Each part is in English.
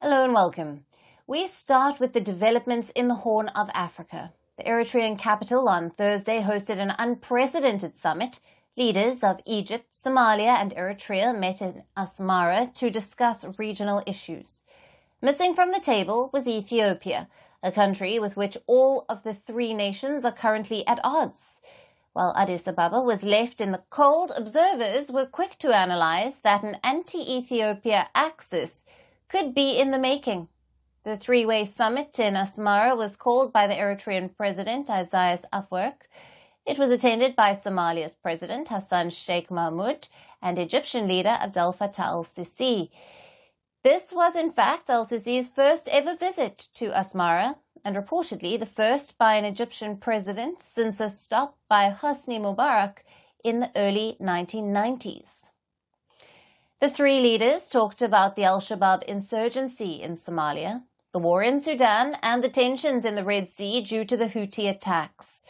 Hello and welcome. We start with the developments in the Horn of Africa. The Eritrean capital on Thursday hosted an unprecedented summit. Leaders of Egypt, Somalia and Eritrea met in Asmara to discuss regional issues. Missing from the table was Ethiopia, a country with which all of the three nations are currently at odds. While Addis Ababa was left in the cold, observers were quick to analyze that an anti-Ethiopia axis could be in the making. The three-way summit in Asmara was called by the Eritrean president, Isaias Afwerki. It was attended by Somalia's president, Hassan Sheikh Mahmoud, and Egyptian leader Abdel Fattah al-Sisi. This was, in fact, al-Sisi's first ever visit to Asmara, and reportedly the first by an Egyptian president since a stop by Hosni Mubarak in the early 1990s. The three leaders talked about the al-Shabaab insurgency in Somalia, the war in Sudan, and the tensions in the Red Sea due to the Houthi attacks.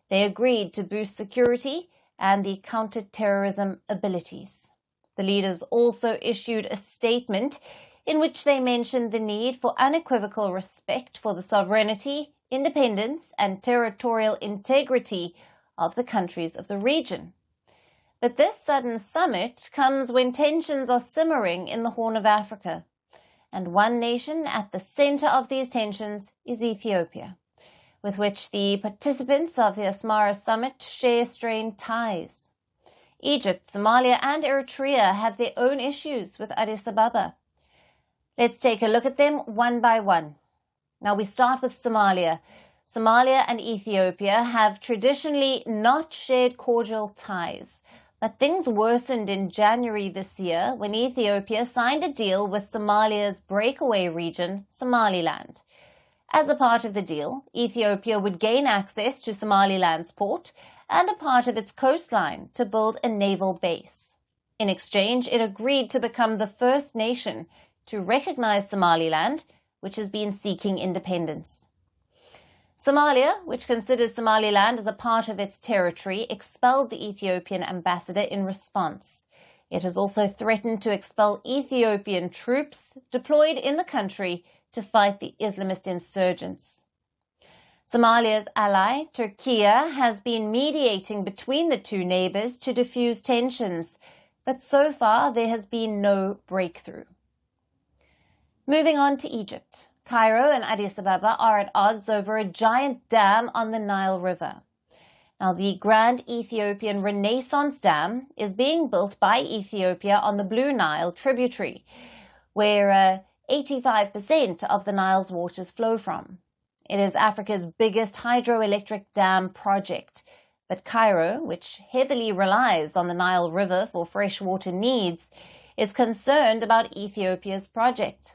They agreed to boost security and the counter-terrorism abilities. The leaders also issued a statement in which they mentioned the need for unequivocal respect for the sovereignty, independence, and territorial integrity of the countries of the region. But this sudden summit comes when tensions are simmering in the Horn of Africa. And one nation at the center of these tensions is Ethiopia, with which the participants of the Asmara summit share strained ties. Egypt, Somalia, and Eritrea have their own issues with Addis Ababa. Let's take a look at them one by one. Now we start with Somalia. Somalia and Ethiopia have traditionally not shared cordial ties. But things worsened in January this year when Ethiopia signed a deal with Somalia's breakaway region, Somaliland. As a part of the deal, Ethiopia would gain access to Somaliland's port and a part of its coastline to build a naval base. In exchange, it agreed to become the first nation to recognize Somaliland, which has been seeking independence. Somalia, which considers Somaliland as a part of its territory, expelled the Ethiopian ambassador in response. It has also threatened to expel Ethiopian troops deployed in the country to fight the Islamist insurgents. Somalia's ally, Turkey, has been mediating between the two neighbors to diffuse tensions, but so far there has been no breakthrough. Moving on to Egypt. Cairo and Addis Ababa are at odds over a giant dam on the Nile River. Now, the Grand Ethiopian Renaissance Dam is being built by Ethiopia on the Blue Nile tributary, where 85% of the Nile's waters flow from. It is Africa's biggest hydroelectric dam project, but Cairo, which heavily relies on the Nile River for freshwater needs, is concerned about Ethiopia's project.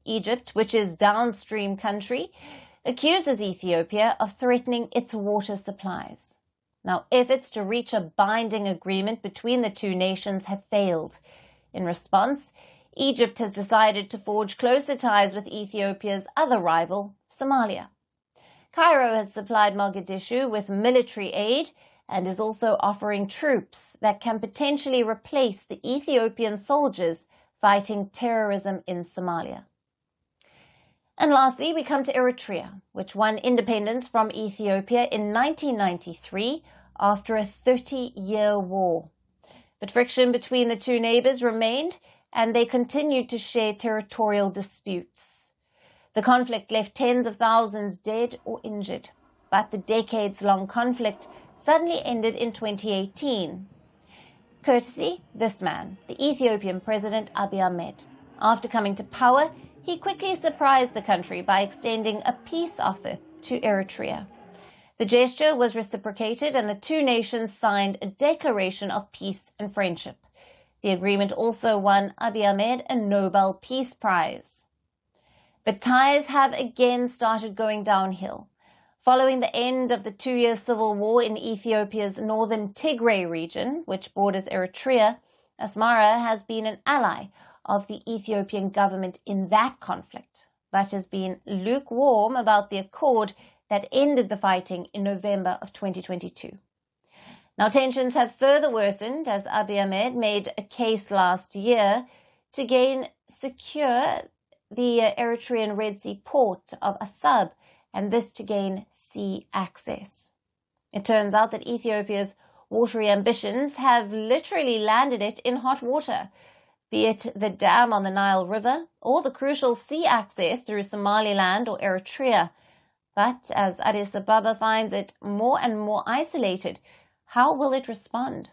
Egypt, which is downstream country, accuses Ethiopia of threatening its water supplies. Now, efforts to reach a binding agreement between the two nations have failed. In response, Egypt has decided to forge closer ties with Ethiopia's other rival, Somalia. Cairo has supplied Mogadishu with military aid and is also offering troops that can potentially replace the Ethiopian soldiers fighting terrorism in Somalia. And lastly, we come to Eritrea, which won independence from Ethiopia in 1993 after a 30-year war. But friction between the two neighbors remained, and they continued to share territorial disputes. The conflict left tens of thousands dead or injured, but the decades-long conflict suddenly ended in 2018. Courtesy, this man, the Ethiopian President Abiy Ahmed. After coming to power, he quickly surprised the country by extending a peace offer to Eritrea. The gesture was reciprocated and the two nations signed a declaration of peace and friendship. The agreement also won Abiy Ahmed a Nobel Peace Prize. But ties have again started going downhill. Following the end of the two-year civil war in Ethiopia's northern Tigray region, which borders Eritrea, Asmara has been an ally of the Ethiopian government in that conflict, but has been lukewarm about the accord that ended the fighting in November of 2022. Now, tensions have further worsened as Abiy Ahmed made a case last year to gain secure the Eritrean Red Sea port of Asab, and this to gain sea access. It turns out that Ethiopia's watery ambitions have literally landed it in hot water, be it the dam on the Nile River or the crucial sea access through Somaliland or Eritrea. But as Addis Ababa finds it more and more isolated, how will it respond?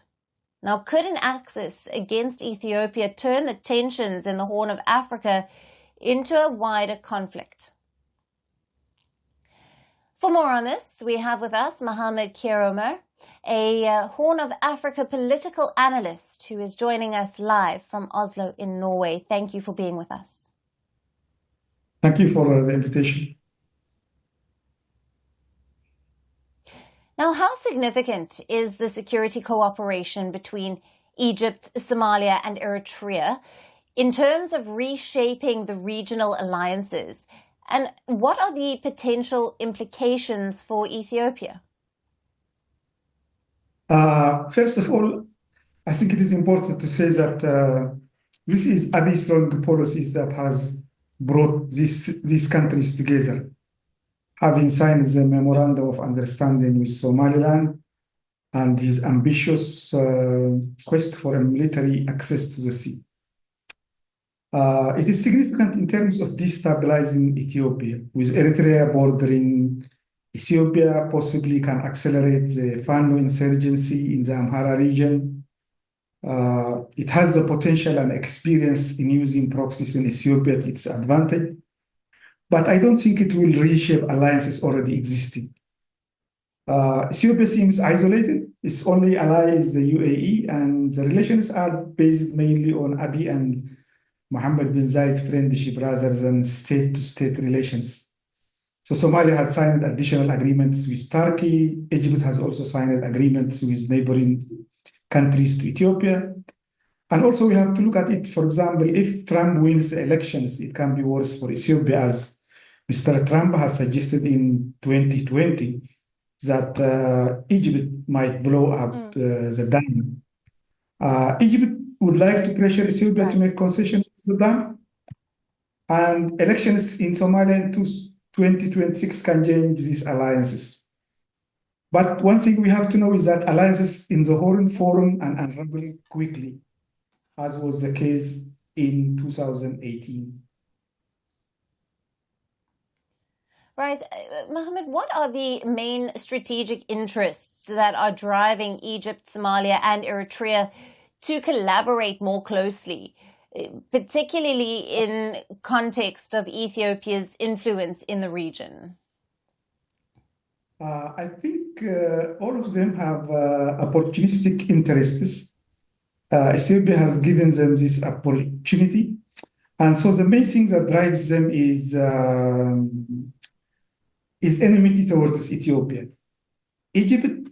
Now, could an axis against Ethiopia turn the tensions in the Horn of Africa into a wider conflict? For more on this, we have with us Mohammed Kieromer, a Horn of Africa political analyst who is joining us live from Oslo in Norway. Thank you for being with us. Thank you for the invitation. Now, how significant is the security cooperation between Egypt, Somalia, and Eritrea in terms of reshaping the regional alliances? And what are the potential implications for Ethiopia? First of all, I think it is important to say that this is Abiy's strong policies that has brought these countries together, having signed the Memorandum of Understanding with Somaliland and his ambitious quest for a military access to the sea. It is significant in terms of destabilizing Ethiopia, with Eritrea bordering Ethiopia possibly can accelerate the Fano insurgency in the Amhara region. It has the potential and experience in using proxies in Ethiopia to its advantage, but I don't think it will reshape alliances already existing. Ethiopia seems isolated. Its only ally is the UAE, and the relations are based mainly on Abiy and Mohammed bin Zayed friendship rather than state-to-state relations. So Somalia has signed additional agreements with Turkey. Egypt has also signed agreements with neighboring countries to Ethiopia. And also we have to look at it, for example, if Trump wins the elections, it can be worse for Ethiopia, as Mr. Trump has suggested in 2020 that Egypt might blow up the dam. Egypt would like to pressure Ethiopia to make concessions to the dam, and elections in Somalia in 2026 can change these alliances. But one thing we have to know is that alliances in the Horn form and unravel quickly, as was the case in 2018. Right. Mohammed, what are the main strategic interests that are driving Egypt, Somalia, and Eritrea to collaborate more closely, particularly in context of Ethiopia's influence in the region? I think all of them have opportunistic interests. Ethiopia has given them this opportunity. And so the main thing that drives them is enmity towards Ethiopia. Egypt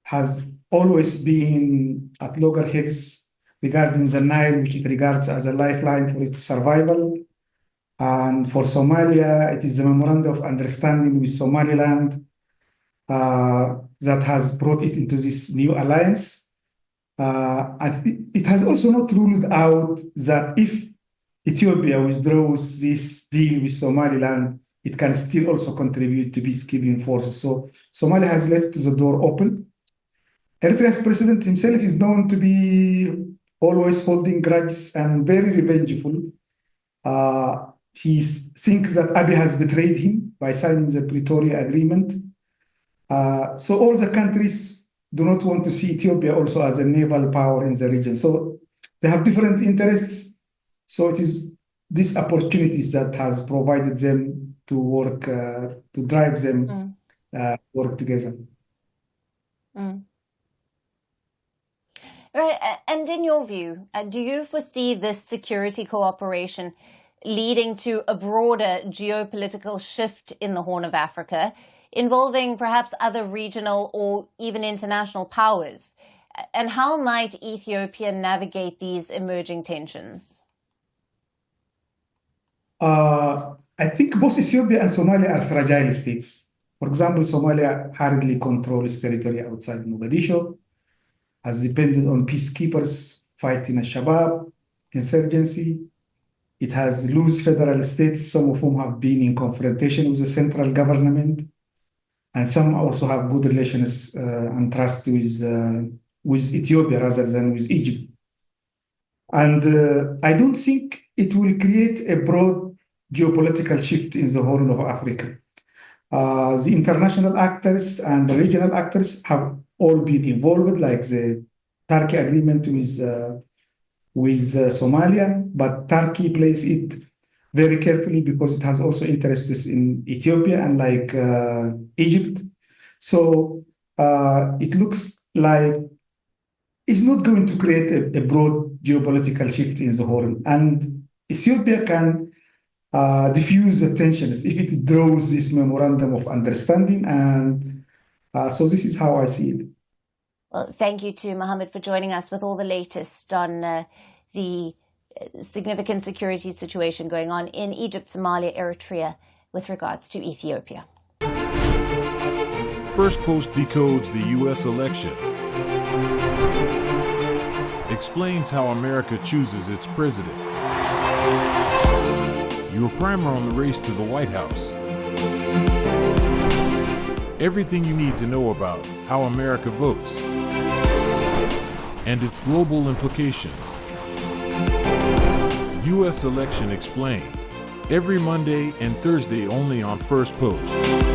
has always been at loggerheads regarding the Nile, which it regards as a lifeline for its survival. And for Somalia, it is the Memorandum of Understanding with Somaliland that has brought it into this new alliance. And it has also not ruled out that if Ethiopia withdraws this deal with Somaliland, it can still also contribute to peacekeeping forces. So Somalia has left the door open. Eritrea's president himself is known to be always holding grudges and very revengeful. He thinks that Abiy has betrayed him by signing the Pretoria Agreement. So all the countries do not want to see Ethiopia also as a naval power in the region. So they have different interests. So it is these opportunities that has provided them to work, to drive them work together. Right. And in your view, do you foresee this security cooperation leading to a broader geopolitical shift in the Horn of Africa, involving perhaps other regional or even international powers? And how might Ethiopia navigate these emerging tensions? I think both Ethiopia and Somalia are fragile states. For example, Somalia hardly controls territory outside Mogadishu, has depended on peacekeepers fighting Al-Shabaab insurgency. It has loose federal states, some of whom have been in confrontation with the central government, and some also have good relations and trust with Ethiopia rather than with Egypt. And I don't think it will create a broad geopolitical shift in the Horn of Africa. The international actors and the regional actors have all been involved, like the Turkey agreement with Somalia, but Turkey plays it very carefully because it has also interests in Ethiopia and like Egypt. So it looks like it's not going to create a broad geopolitical shift in the Horn. And Ethiopia can diffuse the tensions if it draws this memorandum of understanding. And so this is how I see it. Well, thank you to Mohammed for joining us with all the latest on the significant security situation going on in Egypt, Somalia, Eritrea with regards to Ethiopia. Firstpost decodes the U.S. election, explains how America chooses its president. Your primer on the race to the White House. Everything you need to know about how America votes and its global implications. U.S. Election Explained, every Monday and Thursday only on Firstpost.